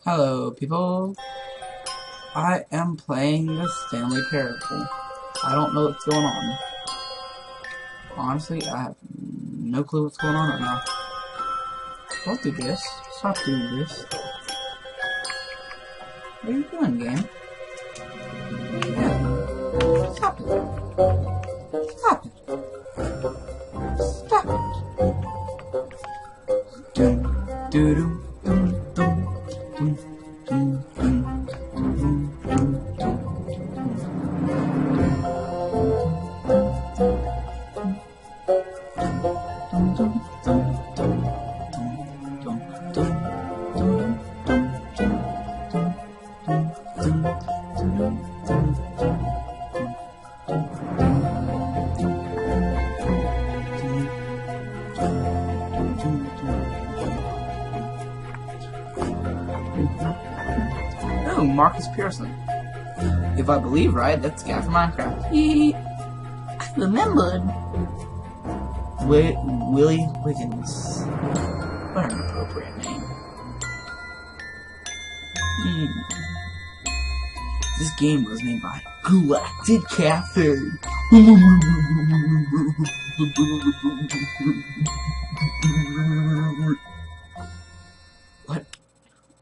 Hello, people. I am playing the Stanley Parable. I don't know what's going on. Honestly, I have no clue what's going on right now. Don't do this. Stop doing this. What are you doing, game? Yeah. Stop it. Stop it. Stop it. Dum, doo, dum, dum, dum. Oh, Marcus Pearson. If I believe right, that's the guy from Minecraft. I remembered. Willie Wiggins. What an appropriate name. This game was named by Galactic Cafe. What?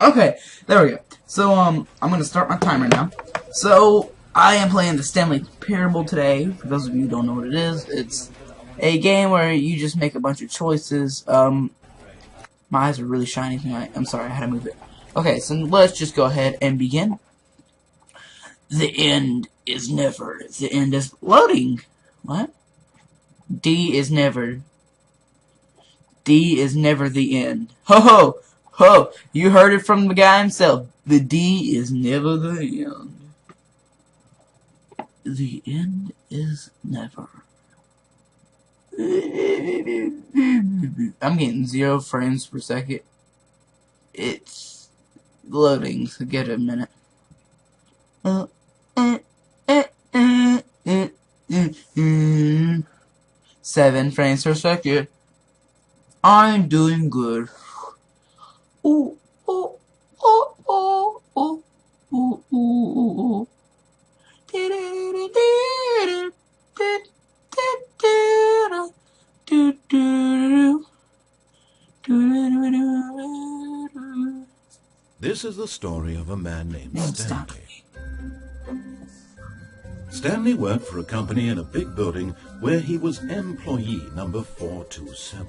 Okay, there we go. So, I'm gonna start my timer now. So, I am playing the Stanley Parable today. For those of you who don't know what it is, it's a game where you just make a bunch of choices. My eyes are really shiny tonight. I'm sorry, I had to move it. Okay, so let's just go ahead and begin. The end is never. The end is loading. What? D is never the end. Ho ho! Ho! You heard it from the guy himself. The D is never the end. The end is never. I'm getting 0 frames per second. It's loading, so get a minute. 7 frames per second. I'm doing good. Ooh, ooh, ooh, ooh, ooh, ooh, ooh, ooh. This is the story of a man named Stanley. Stanley worked for a company in a big building where he was employee number 427.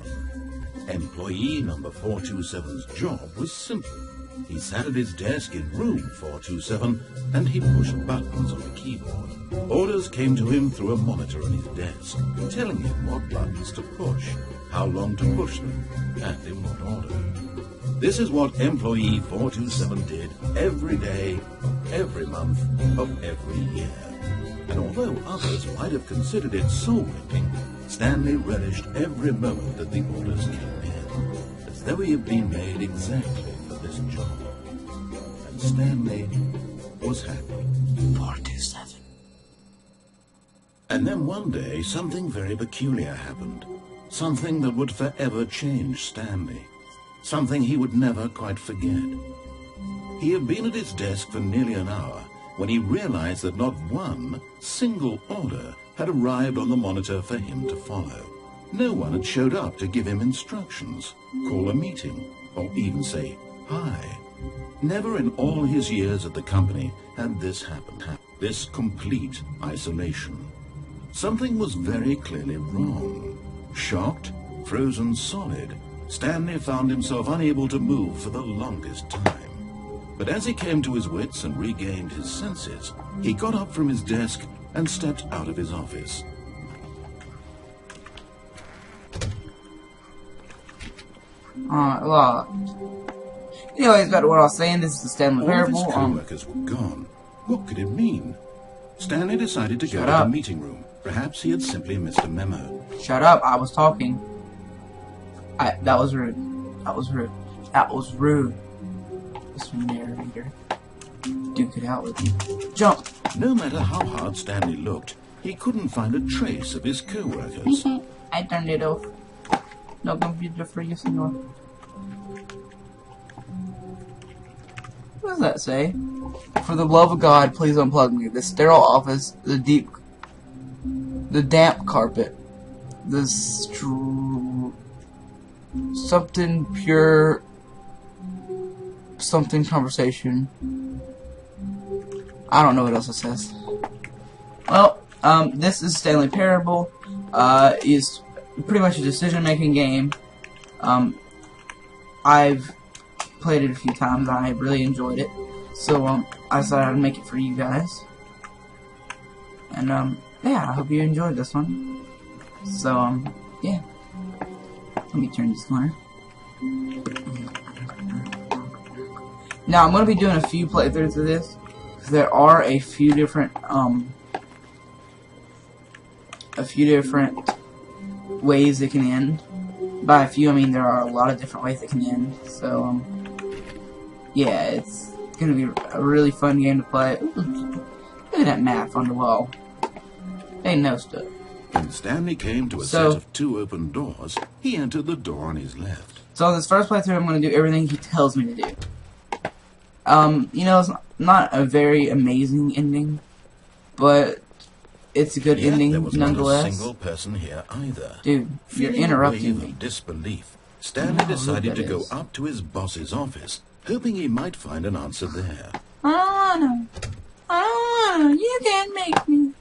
Employee number 427's job was simple. He sat at his desk in room 427 and he pushed buttons on the keyboard. Orders came to him through a monitor on his desk, telling him what buttons to push, how long to push them, and in what order. This is what employee 427 did every day, every month of every year. And although others might have considered it soul-winning, Stanley relished every moment that the orders came in, as though he had been made exactly for this job. And Stanley was happy. 427. And then one day, something very peculiar happened. Something that would forever change Stanley. Something he would never quite forget. He had been at his desk for nearly an hour when he realized that not one single order had arrived on the monitor for him to follow. No one had showed up to give him instructions, call a meeting, or even say hi. Never in all his years at the company had this happened. This complete isolation. Something was very clearly wrong. Shocked, frozen solid, Stanley found himself unable to move for the longest time. But as he came to his wits and regained his senses, he got up from his desk and stepped out of his office. Anyways, back to what I was saying, this is the Stanley Parable. All of his co-workers were gone. What could it mean? Stanley decided to go to the meeting room. Perhaps he had simply missed a memo. Shut up, I was talking. That was rude. That was rude. That was rude. This narrator. Duke it out with me. Jump! No matter how hard Stanley looked, he couldn't find a trace of his co-workers. I turned it off. No computer for you, senor. does that say? For the love of God, please unplug me. The sterile office, the damp carpet, the something pure, something conversation. I don't know what else it says. Well, this is Stanley Parable. It's pretty much a decision-making game. I've played it a few times. I really enjoyed it. So, I decided I'd make it for you guys. And, yeah, I hope you enjoyed this one. So, yeah. Let me turn this corner. Now, I'm going to be doing a few playthroughs of this. There are a few different ways it can end. By a few, I mean there are a lot of different ways it can end. So, yeah, it's gonna be a really fun game to play. Ooh, look at that map on the wall. They know stuff. When Stanley came to a set of 2 open doors, he entered the door on his left. So in this first playthrough, I'm gonna do everything he tells me to do. You know, it's not a very amazing ending, but it's a good ending there was nonetheless. Not a single person here either. Dude, you're interrupting me. Of disbelief, Stanley decided to go up to his boss's office, hoping he might find an answer there. I don't wanna. You can't make me.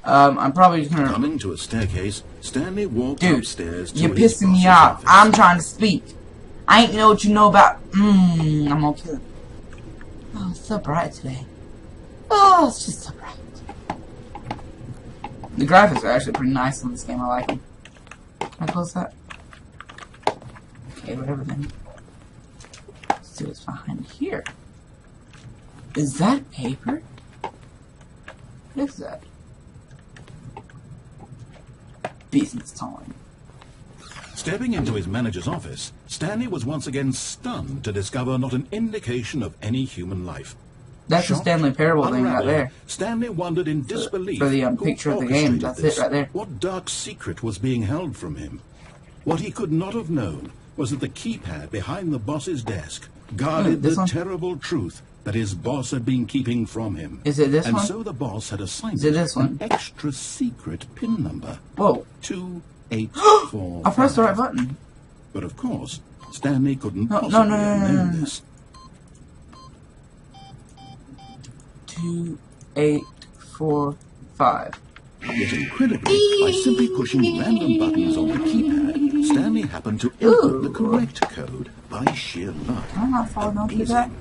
I'm probably just gonna. Coming to a staircase, Stanley walked upstairs to you're his pissing me boss's off. office. I'm trying to speak. I ain't know what you know about. I'm gonna kill him. Oh, it's so bright today. Oh, it's just so bright. The graphics are actually pretty nice in this game. I like them. Can I close that? Okay, whatever then. Let's see what's behind here. Is that paper? What is that? Business time. Stepping into his manager's office, Stanley was once again stunned to discover not an indication of any human life. That's the Shocked, Stanley Parable thing right unraveled, there. Stanley wondered in disbelief For the who picture of the game. orchestrated That's this. it right there. What dark secret was being held from him? What he could not have known was that the keypad behind the boss's desk guarded the terrible truth that his boss had been keeping from him. Is it this and one? so the boss had assigned an extra secret PIN number. Whoa. 2845. I pressed the right button. But of course, Stanley couldn't No. possibly have known this. 2845. Yet incredibly, by simply pushing random buttons on the keypad, Stanley happened to input the correct code by sheer luck. I'm not falling off that.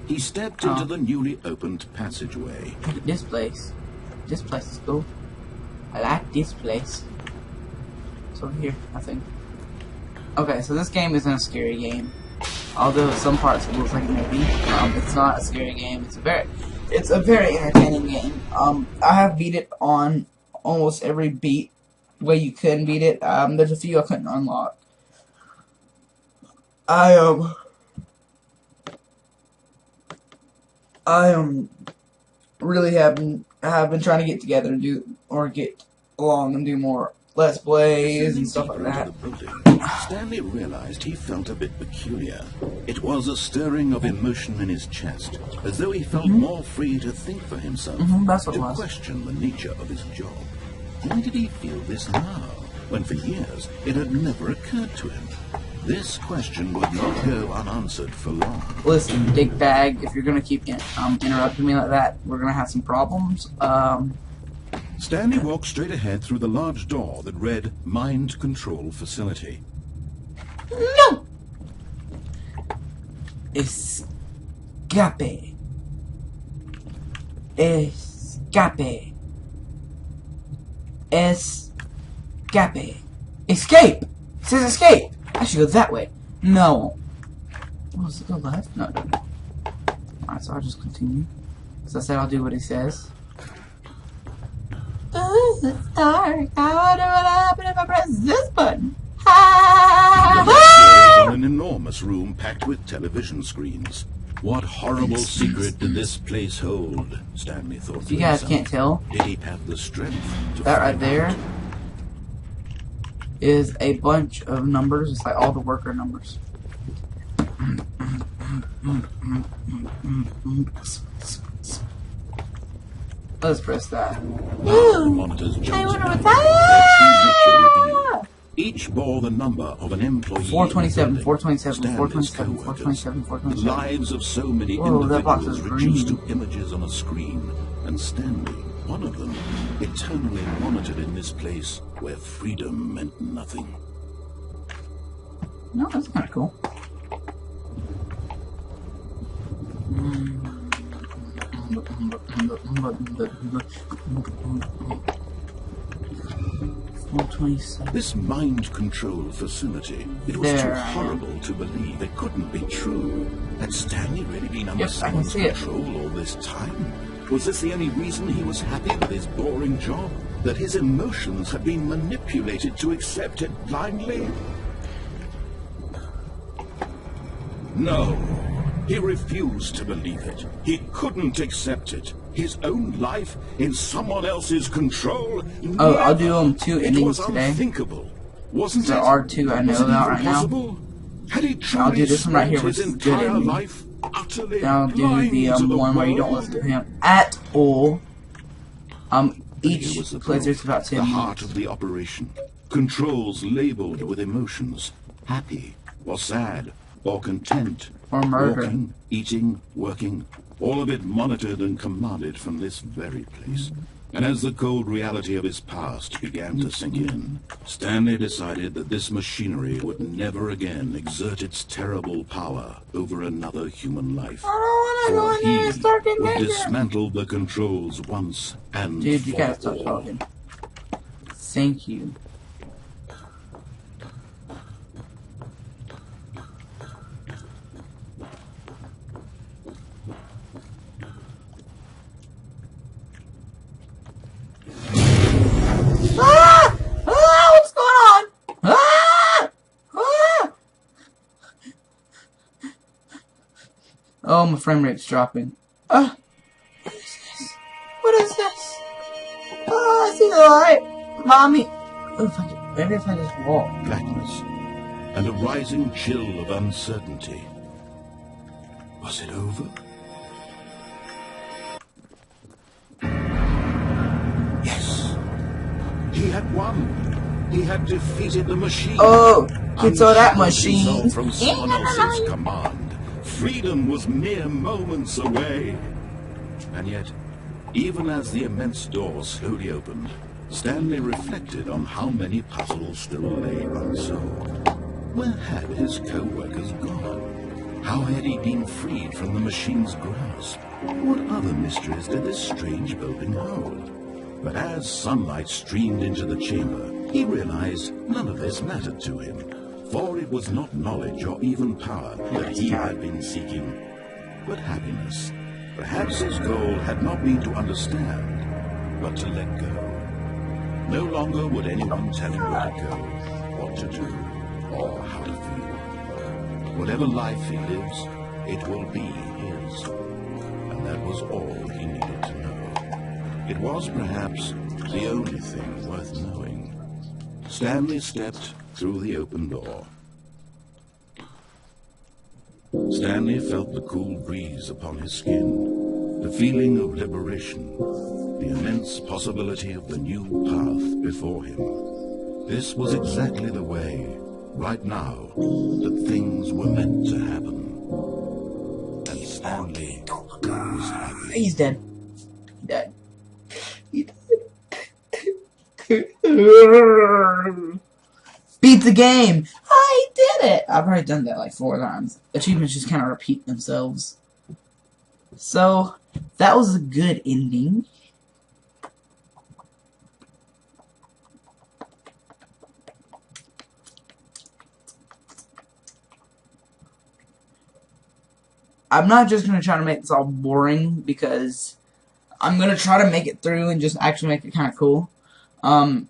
He stepped into the newly opened passageway. Look at this place. This place is cool. I like this place. It's over here, I think. Okay, so this game isn't a scary game. Although at some parts it looks like it may be. It's not a scary game. It's a very entertaining game. I have beat it on almost every beat way you can beat it. There's a few I couldn't unlock. I really have been trying to get together and get along and do more Let's Plays and stuff like that. Stanley realized he felt a bit peculiar. It was a stirring of emotion in his chest, as though he felt more free to think for himself, to question the nature of his job. Why did he feel this now, when for years it had never occurred to him? This question would not go unanswered for long. Listen, dickbag, if you're gonna keep interrupting me like that, we're gonna have some problems. Stanley walked straight ahead through the large door that read Mind Control Facility. No! Escape. Escape. Escape. Escape! It says escape! I should go that way. No. Oh, does it go left? No, no. Alright, so I'll just continue. Because I said I'll do what he says. Ooh, it's dark. I wonder what happened if I press this button. The light was on an enormous room packed with television screens. What horrible secret did this place hold? Stanley thought. If you guys can't tell, did he have the strength to that right there is a bunch of numbers. It's like all the worker numbers. Let's press that. Now the monitors jumped I out. wanna Their true nature revealed. Each bore the number of an employee. 427, in the building. 427, Stanley's 427, co-workers. 427, The 427. lives of so many Whoa, that box individuals is reduced green. to images on a screen, and Stanley, one of them, eternally monitored in this place where freedom meant nothing. No, that's kind of cool. This mind control facility, it was too horrible to believe. It couldn't be true. Had Stanley really been under someone's control all this time? Was this the only reason he was happy with his boring job? That his emotions had been manipulated to accept it blindly? No. He refused to believe it. He couldn't accept it. His own life in someone else's control? Oh, I'll do 2 endings today. Unthinkable. Wasn't there it? are 2 I know about right now. Had he I'll do this one right here, his which is good entire ending. life utterly Then I'll do blind the to one where you don't world? listen to him at all. Each Here was the playthrough's proof, about 10 the minutes. heart of the operation. Controls labeled with emotions. Happy, or sad, or content. Or murder. Walking, eating, working. All of it monitored and commanded from this very place. And as the cold reality of his past began to sink in, Stanley decided that this machinery would never again exert its terrible power over another human life. I don't For want to go in there and start he getting would angry. dismantle the controls once and Dude, you for gotta stop all. talking. Thank you. Ah! Ah! What's going on? Ah! Ah! Oh, my frame rate's dropping. What is this? What is this? Oh, I see the light. Mommy. Oh, if I could, maybe if I just walk. Blackness and a rising chill of uncertainty. Was it over? Yes. He had won. He had defeated the machine. Oh, he saw that Unshackled himself machine. from someone else's command. Freedom was mere moments away. And yet, even as the immense door slowly opened, Stanley reflected on how many puzzles still lay unsolved. Where had his co-workers gone? How had he been freed from the machine's grasp? What other mysteries did this strange building hold? But as sunlight streamed into the chamber, he realized none of this mattered to him, for it was not knowledge or even power that he had been seeking, but happiness. Perhaps his goal had not been to understand, but to let go. No longer would anyone tell him where to go, what to do, or how to feel. Whatever life he lives, it will be his. And that was all he needed to know. It was perhaps the only thing worth knowing. Stanley stepped through the open door. Stanley felt the cool breeze upon his skin, the feeling of liberation, the immense possibility of the new path before him. This was exactly the way, right now, that things were meant to happen. And Stanley was happy. He's dead. He died. He died. Beat the game! I did it! I've already done that like 4 times. Achievements just kind of repeat themselves. So, that was a good ending. I'm not just going to try to make this all boring, because I'm going to try to make it through and just actually make it kind of cool. I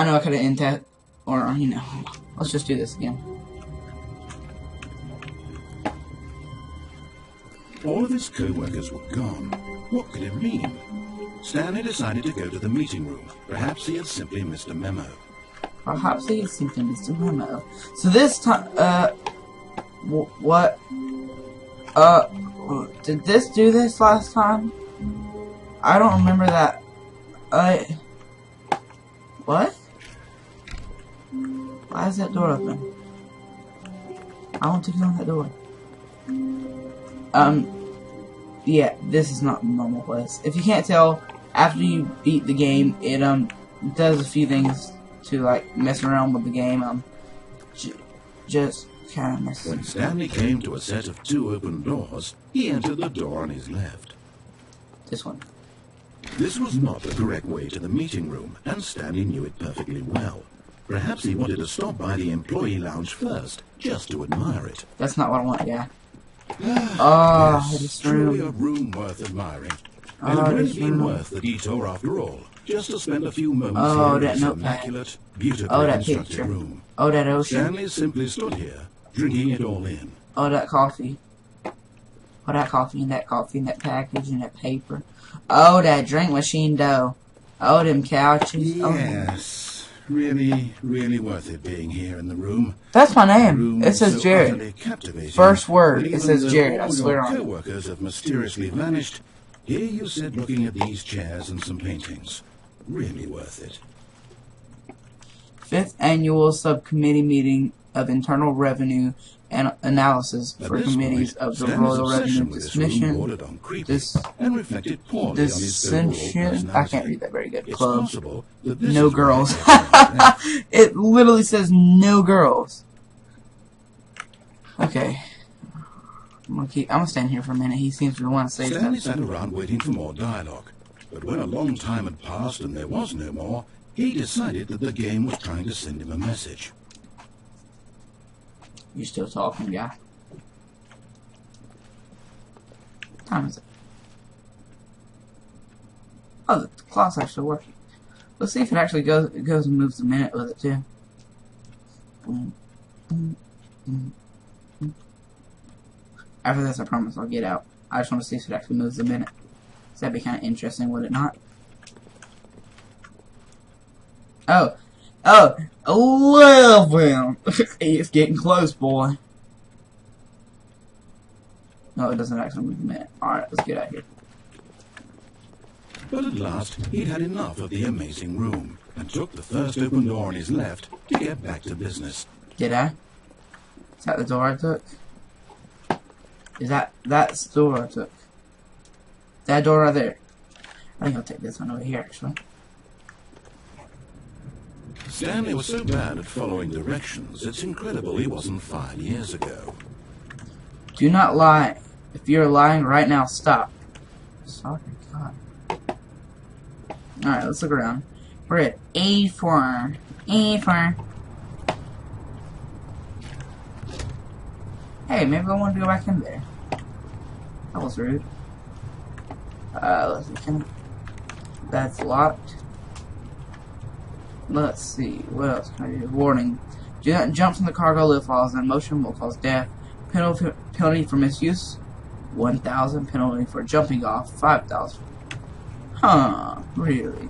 know I could have ended that, or, you know, let's just do this again. All of his co-workers were gone. What could it mean? Stanley decided to go to the meeting room. Perhaps he had simply missed a memo. Perhaps he simply missed a memo. So this time, what? Did this do this last time? I don't remember that. What? Why is that door open? I want to go in that door. Yeah, this is not the normal place. If you can't tell, after you beat the game, it does a few things to like mess around with the game. Just kind of mess. When Stanley came to a set of 2 open doors, he entered the door on his left. This one. This was not the correct way to the meeting room, and Stanley knew it perfectly well. Perhaps he wanted to stop by the employee lounge first, just to admire it. That's not what I want, yeah. Oh, yes, this truly room. a room worth admiring. And it would have been worth the detour after all, just to spend a few moments here in that this notepad. immaculate, beautifully That constructed picture. room. Oh, that ocean. Stanley simply stood here, drinking it all in. Oh, that coffee. Oh, that coffee and that package and that paper. Oh, that drink machine dough. Oh, them couches. Yes, really, really worth it being here in the room. That's my The name. room It says so Jared. utterly captivating First word. that It even says though Jared. I all swear your on it. co-workers have mysteriously vanished, here you sit looking at these chairs and some paintings. Really worth it. 5th Annual Subcommittee Meeting of Internal Revenue and Analysis At for this Committees point, of the Stanley's Royal obsession Revenue with this room bordered on creepy and reflected poorly on his overall Dissension. I personality. can't read that very good. It's Club. possible that this No is why girls. he had It literally says no girls. Okay. I'm gonna stand here for a minute. He seems to want to say Stanley something. sat around waiting for more dialogue. But when a long time had passed and there was no more, he decided that the game was trying to send him a message. You're still talking, guy. What time is it? Oh, the clock's actually working. Let's see if it actually goes and moves the minute with it too. After this, I promise I'll get out. I just want to see if it actually moves the minute. So that'd be kind of interesting, would it not? Oh, 11. It's getting close, boy. No, it doesn't actually move the minute. Alright, let's get out of here. But at last, he'd had enough of the amazing room, and took the first open door on his left to get back to business. Did I? Is that the door I took? Is that's the door I took? That door right there. I think I'll take this one over here, actually. Stanley was so bad at following directions, it's incredible he wasn't 5 years ago. Do not lie. If you're lying right now, stop. Sorry, God. Alright, let's look around. We're at A4. A4. Hey, maybe I want to go back in there. That was rude. Let's see. That's locked. Let's see. What else can I do? Warning. Do not jump from the cargo lift while in motion will cause death. Penalty for misuse, 1,000. Penalty for jumping off, 5,000. Huh? Really?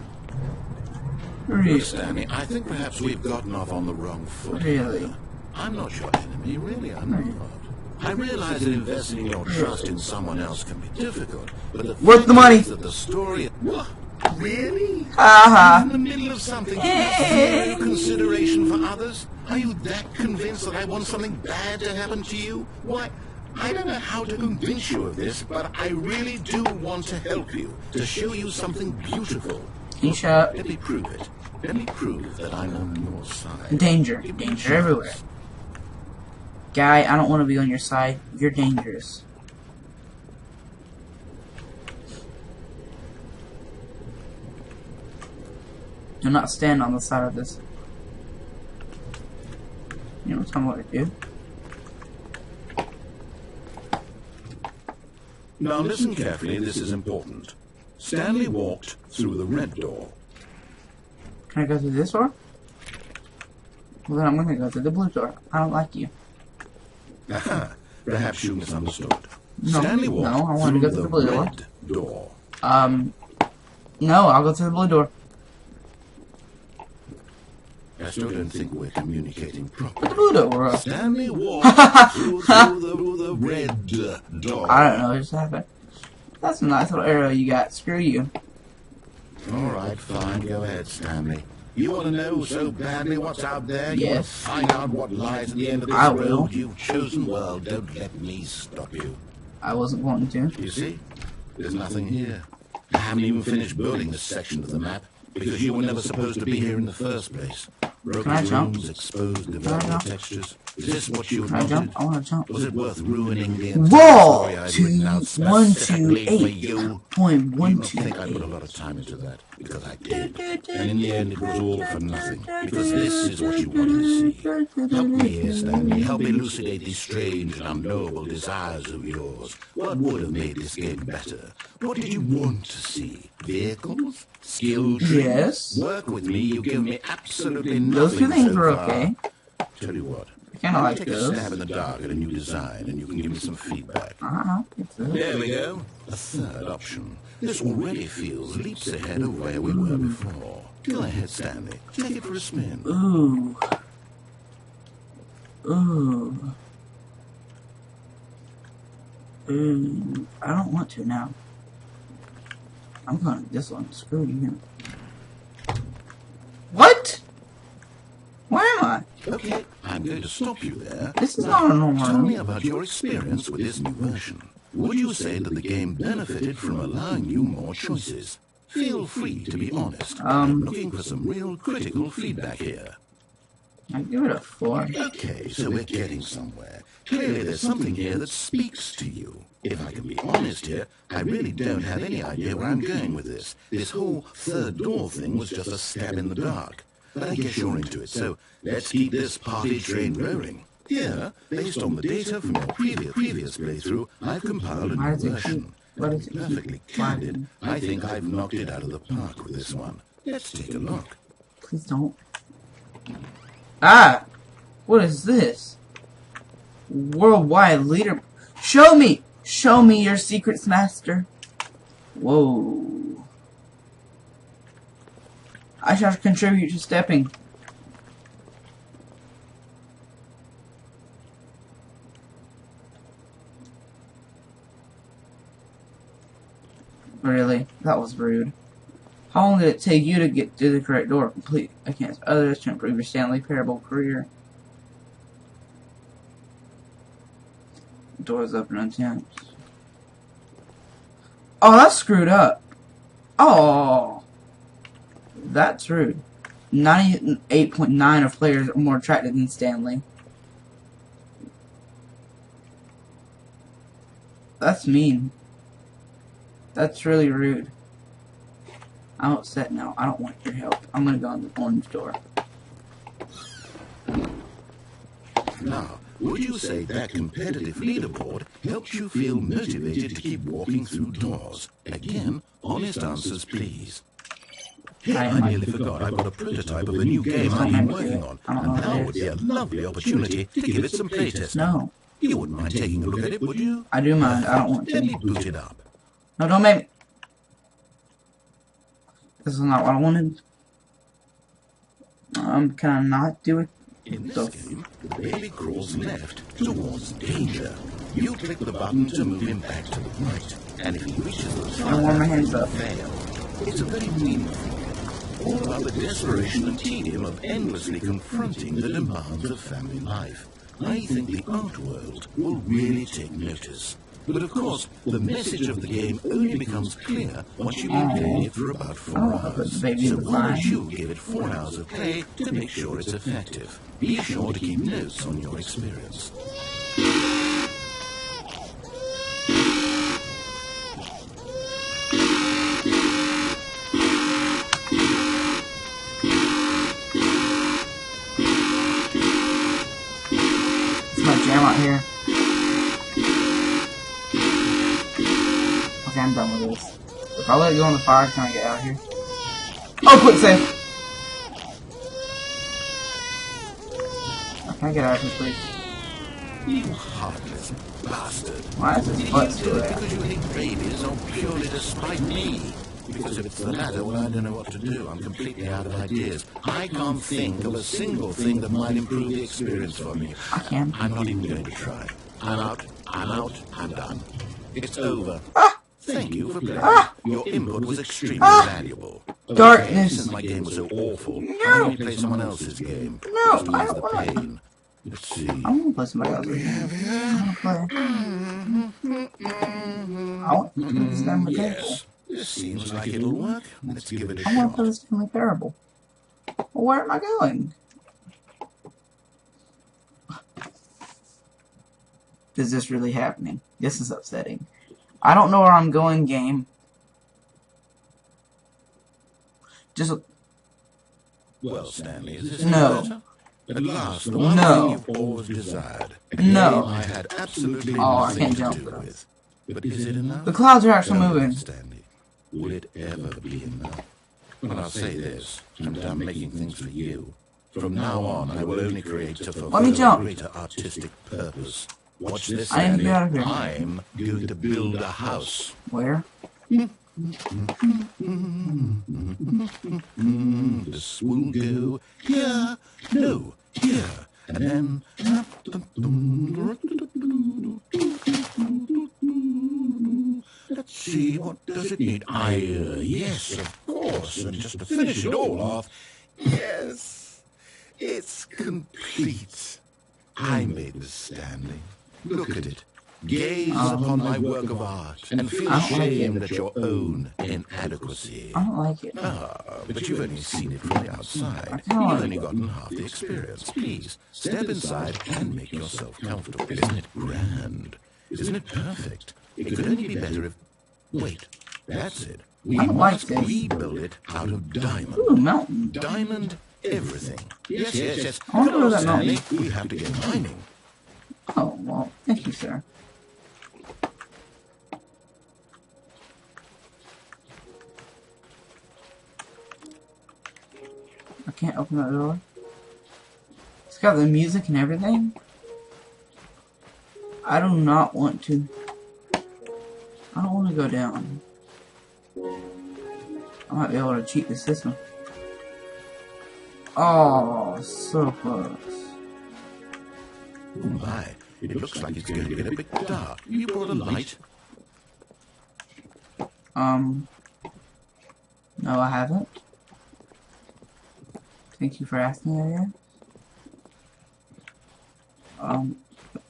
Really? Stanley, I think perhaps we've gotten off on the wrong foot. Really? I'm not your enemy, really, I'm not. I realize that investing your trust in someone else can be difficult, but the Worth the money. that the story... What? Really? Haha. In the middle of something, zero consideration for others? Are you that convinced that I want something bad to happen to you? Why, I don't know how to convince you of this, but I really do want to help you, to show you something beautiful. Can you shut up? Let me prove it. Let me prove that I'm on your side. Danger. Danger everywhere. Guy, I don't want to be on your side. You're dangerous. Do not stand on the side of this. You know, tell me what to do. Now listen carefully, this is important. Stanley walked through the red door. Can I go through this door? Well, then I'm going to go through the blue door. I don't like you. Aha, perhaps you misunderstood. No, Stanley walked no, I wanted to go through the blue door. red door. No, I'll go through the blue door. As still don't think we're communicating properly. Put the boot over. Stanley walked through the red door. I don't know what just happened. That's a nice little arrow you got. Screw you. All right, fine. Go ahead, Stanley. You want to know so badly what's out there? You want to Yes. find out what lies at the end of this I will. road you've chosen? Well, don't let me stop you. I wasn't wanting to. You see? There's nothing here. I haven't even finished building this section of the map, because you were never supposed to be here in the first place. Can I Broken jump? rooms, exposed development jump? textures. Is this what you Can I wanted? jump? I want to jump. Was it worth ruining the Wall entire story I'd written out specifically for you? You don't think I put a lot of time into that, because I did. And in the end, it was all for nothing, because this is what you wanted to see. Help me here, Stanley. Help elucidate these strange and unknowable desires of yours. What would have made this game better? What did you want to see? Vehicles? Skill trees? Yes. Work with me. You give me absolutely nothing Those two things so were far. okay. Tell you what. I kind of like Take a those. stab in the dark at a new design, and you can give me some feedback. It's this. There we go. A third option. This already feels leaps ahead of where we were before. Go ahead, Stanley. Take it for a spin. Ooh. Ooh. Ooh. I don't want to now. I'm going to this one. Screw you. What? Where am I? Okay, I'm going to stop you there. This is not a normal Tell me room. about your experience with this new version. Would you say that the game benefited from allowing you more choices? Feel free to be honest. I'm looking for some real critical feedback here. I'd give it a 4. Okay, so we're getting somewhere. Clearly there's something here that speaks to you. If I can be honest here, I really don't have any idea where I'm going with this. This whole third door thing was just a stab in the dark. But I guess you're into it, so let's keep this party train rolling. Here, based on the data from your previous playthrough, I've compiled a Why new does it version. keep... What To is be it? perfectly candid, I think I've knocked it out of the park with this one. Let's take a look. Please don't. Ah! What is this? Worldwide leader. Show me! Show me your secrets, master. Whoa. I shall contribute to stepping. Really? That was rude. How long did it take you to get to the correct door? Complete against others to improve your Stanley Parable career. Doors open attempts. Oh, that's screwed up. Oh, that's rude. 98.9 of players are more attracted than Stanley. That's mean. That's really rude. I'm upset now. I don't want your help. I'm gonna go on the orange door. Now, would you say that competitive leaderboard helps you feel motivated to keep walking through doors? Again, honest answers, please. Hey, I nearly forgot I've got a prototype of a new game I've been working on, and now would be a lovely opportunity to give it some playtesting. No. You wouldn't mind taking a look at it, would you? I do mind. I don't want Let me to. boot it up. No, don't make me. This is not what I wanted. Can I not do it? In this game, the baby crawls left towards danger. You click the button to move him back to the right, and if he reaches the I warm my hands up. fail. It's a very meaningful game, all about the desperation and tedium of endlessly confronting the demands of family life. I think the art world will really take notice. But of course, the message of the game only becomes clear once you've been playing it for about 4 hours. So why don't you give it 4 hours of play to make sure it's effective? Be sure to keep notes on your experience. It's my jam out here. Okay, I'm done with this. If I let it go in the fire, can I get out of here? Oh, quick save! Can I get out of here, please? You heartless bastard. Why is his Did butt you still do it there? because you hate babies or purely to spite me? Because if it's the latter, well, I don't know what to do. I'm completely out of ideas. I can't think of a single thing that might improve the experience for me. I can. I'm not even going to try. I'm out. I'm done. It's over. Ah! Thank you for playing. Ah! Your input was extremely valuable. Darkness. Since my game was so awful, No. I'm going to play someone else's game. No, Just to I ease don't the want to. pain. Let's see. I want to play somebody else's game. I want to play the Stanley Parable. Yes, this seems like it'll work. Let's give it a I want to play shot. the Stanley Parable. Well, where am I going? Is this really happening? This is upsetting. I don't know where I'm going, game. Just Well, Stanley, is this No. better? At last, the one No. thing you've always desired. A No. game I had absolutely Oh, I nothing can't to jump, do though. with. But is it enough? the clouds are actually No, moving. Stanley, will it ever be enough? Well, I'll say this. I'm done making things for you. From now on, I will only create to fulfill Let me a jump. greater artistic purpose. Watch this, I need to Stanley. get out of here. I'm going to build a house. Where? This will go here, no, here, and then. Let's see, what does it need? Yes, of course, and just to finish it all off, yes, it's complete. I made this, Stanley. Look at it. Gaze upon my work of art and feel I don't like ashamed it. at your own inadequacy. I don't like it. But you've only seen it from the outside. I know. You've only gotten half the experience. Please, step inside and make yourself comfortable. Isn't it grand? Isn't it perfect? It could only be better if... Wait, that's it. We I don't like must this. rebuild it out of diamond. Ooh, mountain. Diamond everything. Yes. I wonder where that Stanley, mountain we have to get mining. Oh, well, thank you, sir. I can't open that door. It's got the music and everything. I do not want to. I don't want to go down. I might be able to cheat the system. Oh, so close. Oh my, it looks like it's going to get a bit dark. You brought a light? No, I haven't. Thank you for asking, I guess.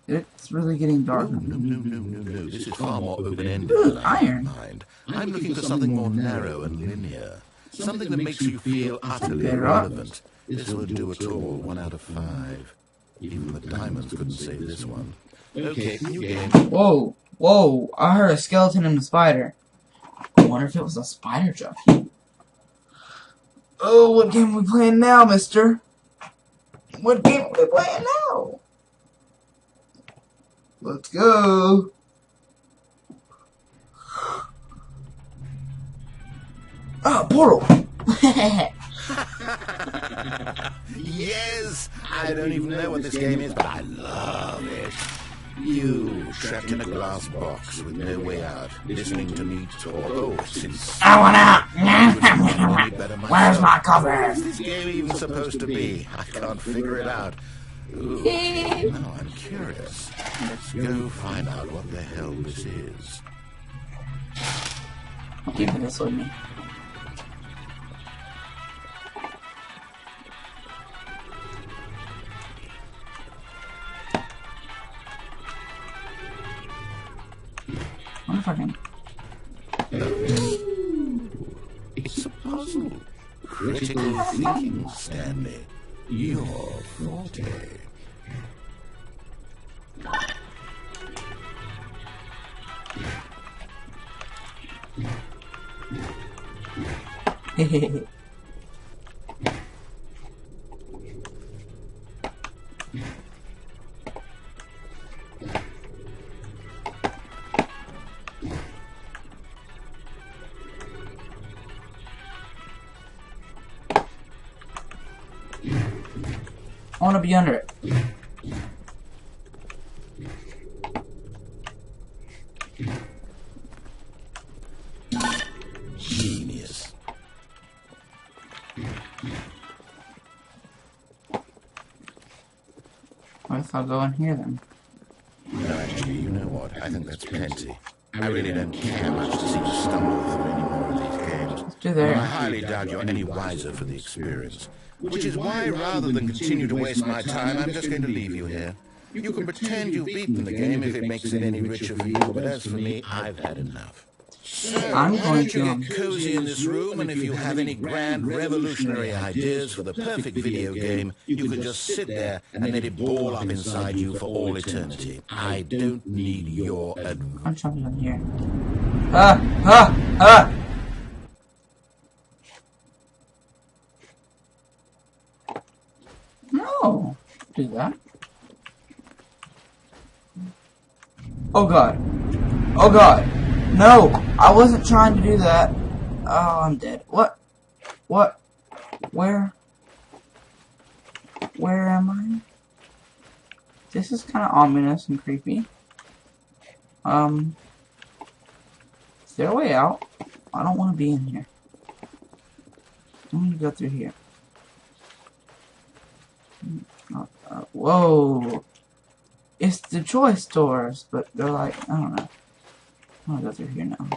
It's really getting dark. No. This is far more open-ended Ooh, than I had in iron. mind. I'm looking for something more narrow and linear. Something that makes you feel utterly Better irrelevant. This will do it all, 1 out of 5. Even the diamonds couldn't save this one. Okay, new game. Whoa, whoa, I heard a skeleton and a spider. I wonder if it was a spider jockey. Oh, what game are we playing now, mister? What game are we playing now? Let's go. Oh, portal. Yes! I don't even know what this game is, but I love it. You, trapped in a glass box with no way out, listening to me talk. Oh, since I want out. Where's my cover? What is this game even supposed to be? I can't figure it out. Ooh, now I'm curious. Let's go find out what the hell this is. Keep this with me. I wonder if I can. It's a puzzle. Critical thinking, Stanley. Your forte. Hehehe. I want to be under it. Genius. I'll go in here then. No, actually, you know what? I think that's plenty. I really don't care much to seem to stumble through any more of these games. Let's do there. I highly doubt you're any wiser for the experience. Which is why, rather than continue to waste my time, I'm just going to leave you here. You can pretend you've beaten the game if it makes it any richer for you, but as for me, I've had enough. So, I'm why going don't you to get cozy in this room, and if you have any grand revolutionary ideas for the perfect video game, you can just sit there and let it ball up inside you for all eternity. I don't need your advice. I'm jumping in here. Ah! No! Do that. Oh god. Oh god. No! I wasn't trying to do that. Oh, I'm dead. What? What? Where? Where am I? This is kind of ominous and creepy. Is there a way out? I don't want to be in here. I'm gonna go through here. Whoa! It's the choice doors, but they're like, I don't know. I'm gonna go through here now.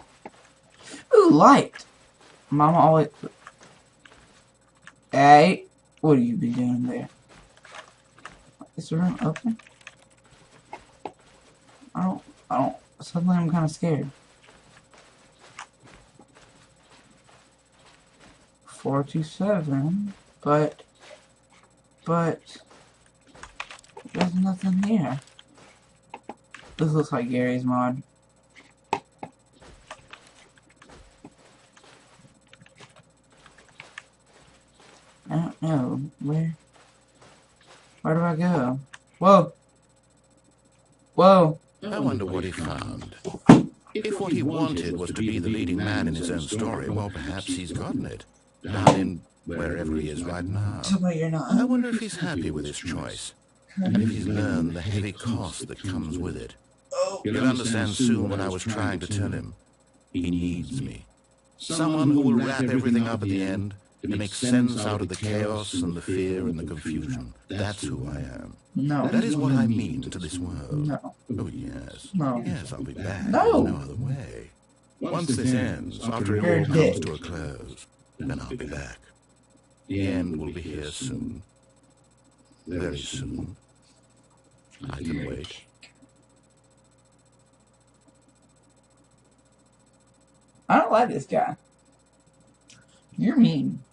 Ooh, light! Mama always... Hey! What have you been doing there? Is the room open? I don't... Suddenly I'm kind of scared. 427, but there's nothing here. This looks like Gary's mod. I don't know. Where do I go? Whoa! Whoa! I wonder what he found. If what he wanted was to be the leading man in his own story, well, perhaps he's gotten it. Down in wherever he is right now. But you're not. I wonder if he's happy with his choice, and if he's learned the heavy cost that comes with it. He'll understand soon what I was trying to tell him. He needs me. Someone who will wrap everything up at the end, and make sense out of the chaos and the fear and the confusion. That's who I am. No. That is what I mean to this world. No. Oh, yes. No. Yes, I'll be back. No. There's no other way. Once this ends, after it You're all comes dead. to a close, then I'll be back. The end will be here soon. Very soon. I can wait. I don't like this guy. You're mean.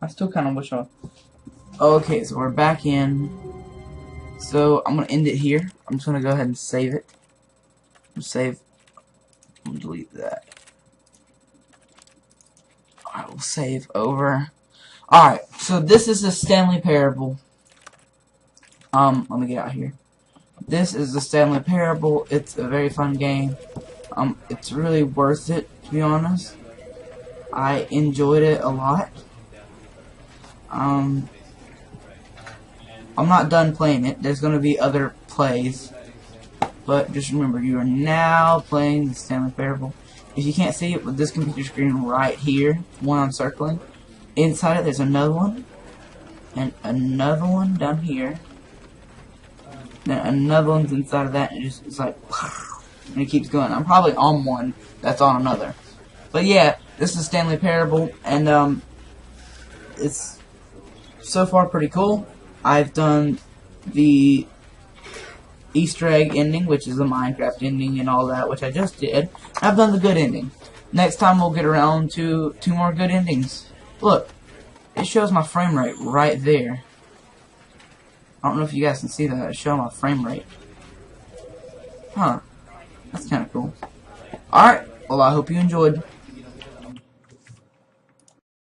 I still kind of wish I... Okay, so we're back in. So I'm gonna end it here. I'm just gonna go ahead and save it. Save. I'm gonna delete that. I will save over. Alright, so this is the Stanley Parable. Let me get out here. This is the Stanley Parable. It's a very fun game. It's really worth it, to be honest. I enjoyed it a lot. I'm not done playing it. There's gonna be other plays. But just remember, you are now playing the Stanley Parable. If you can't see it with this computer screen right here, one I'm circling, inside it there's another one, and another one down here, then another one's inside of that, and it's like, and it keeps going. I'm probably on one that's on another. But yeah, this is Stanley Parable, and it's so far pretty cool. I've done the Easter egg ending, which is the Minecraft ending and all that, which I just did. I've done the good ending. Next time we'll get around to 2 more good endings. Look, it shows my frame rate right there. I don't know if you guys can see that. It shows my frame rate. Huh. That's kind of cool. Alright, well I hope you enjoyed.